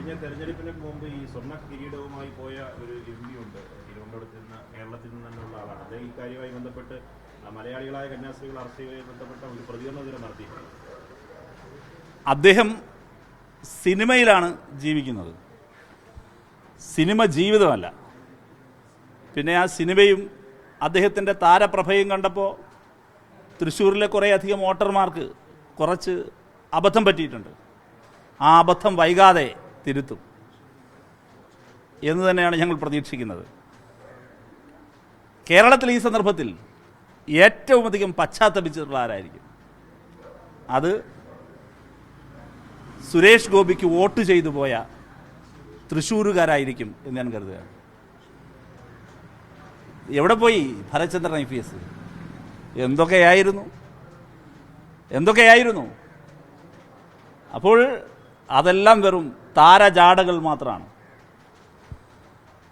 കഴിഞ്ഞ തെരഞ്ഞെടുപ്പിന് മുമ്പ് ഈ സ്വർണ്ണ കിരീടവുമായി പോയ ഒരു എംപി ഉണ്ട്, തിരുവനന്തപുരത്ത് നിന്ന്, കേരളത്തിൽ നിന്നുള്ള ആളാണ്. അദ്ദേഹം ഈ കാര്യവുമായി ബന്ധപ്പെട്ട് മലയാളികളായ കന്യാസ്ത്രീകൾ അറസ്റ്റ് ചെയ്യുമായി ബന്ധപ്പെട്ട ഒരു പ്രതികരണം ഇതിനെ നടത്തിയിട്ടുണ്ട്. അദ്ദേഹം സിനിമയിലാണ് ജീവിക്കുന്നത്, സിനിമ ജീവിതമല്ല. പിന്നെ ആ സിനിമയും അദ്ദേഹത്തിൻ്റെ താരപ്രഭയും കണ്ടപ്പോൾ തൃശ്ശൂരിലെ കുറേയധികം വോട്ടർമാർക്ക് കുറച്ച് അബദ്ധം പറ്റിയിട്ടുണ്ട്. ആ അബദ്ധം വൈകാതെ തിരുത്തും എന്ന് തന്നെയാണ് ഞങ്ങൾ പ്രതീക്ഷിക്കുന്നത്. കേരളത്തിൽ ഈ സന്ദർഭത്തിൽ ഏറ്റവും അധികം പശ്ചാത്തപിച്ചിട്ടുള്ള ആരായിരിക്കും? അത് സുരേഷ് ഗോപിക്ക് വോട്ട് ചെയ്തു പോയ തൃശ്ശൂരുകാരായിരിക്കും എന്ന് ഞാൻ കരുതുകയാണ്. എവിടെ പോയി ഭരചന്ദ്രൻ IPS? എന്തൊക്കെയായിരുന്നു? അപ്പോൾ അതെല്ലാം വെറും താരജാടകൾ മാത്രമാണ്.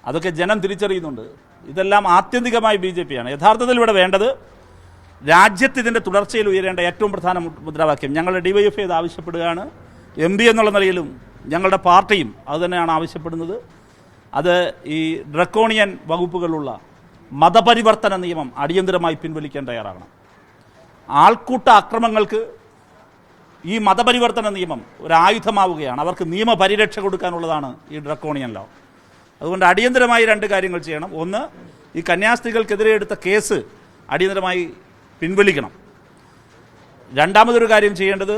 അതൊക്കെ ജനം തിരിച്ചറിയുന്നുണ്ട്. ഇതെല്ലാം ആത്യന്തികമായി BJP ആണ്. യഥാർത്ഥത്തിൽ ഇവിടെ വേണ്ടത് രാജ്യത്ത് ഇതിൻ്റെ തുടർച്ചയിൽ ഉയരേണ്ട ഏറ്റവും പ്രധാന മുദ്രാവാക്യം, ഞങ്ങളുടെ DYFI ഇത് ആവശ്യപ്പെടുകയാണ്. MP എന്നുള്ള നിലയിലും ഞങ്ങളുടെ പാർട്ടിയും അതുതന്നെയാണ് ആവശ്യപ്പെടുന്നത്. അത് ഈ ഡ്രക്കോണിയൻ വകുപ്പുകളുള്ള മതപരിവർത്തന നിയമം അടിയന്തരമായി പിൻവലിക്കാൻ തയ്യാറാകണം. ആൾക്കൂട്ട അക്രമങ്ങൾക്ക് ഈ മതപരിവർത്തന നിയമം ഒരായുധമാവുകയാണ്. അവർക്ക് നിയമപരിരക്ഷ കൊടുക്കാനുള്ളതാണ് ഈ ഡ്രക്കോണിയൻ ലോ. അതുകൊണ്ട് അടിയന്തരമായി രണ്ട് കാര്യങ്ങൾ ചെയ്യണം. ഒന്ന്, ഈ കന്യാസ്ത്രീകൾക്കെതിരെ എടുത്ത കേസ് അടിയന്തരമായി പിൻവലിക്കണം. രണ്ടാമതൊരു കാര്യം ചെയ്യേണ്ടത്,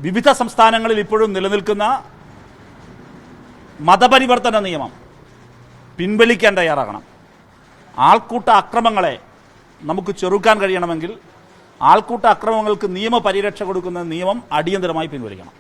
വിവിധ സംസ്ഥാനങ്ങളിൽ ഇപ്പോഴും നിലനിൽക്കുന്ന മതപരിവർത്തന നിയമം പിൻവലിക്കാൻ തയ്യാറാകണം. ആൾക്കൂട്ട അക്രമങ്ങളെ നമുക്ക് ചെറുക്കാൻ കഴിയണമെങ്കിൽ ആൾക്കൂട്ട അക്രമങ്ങൾക്ക് നിയമപരിരക്ഷ കൊടുക്കുന്ന നിയമം അടിയന്തരമായി പിൻവലിക്കണം.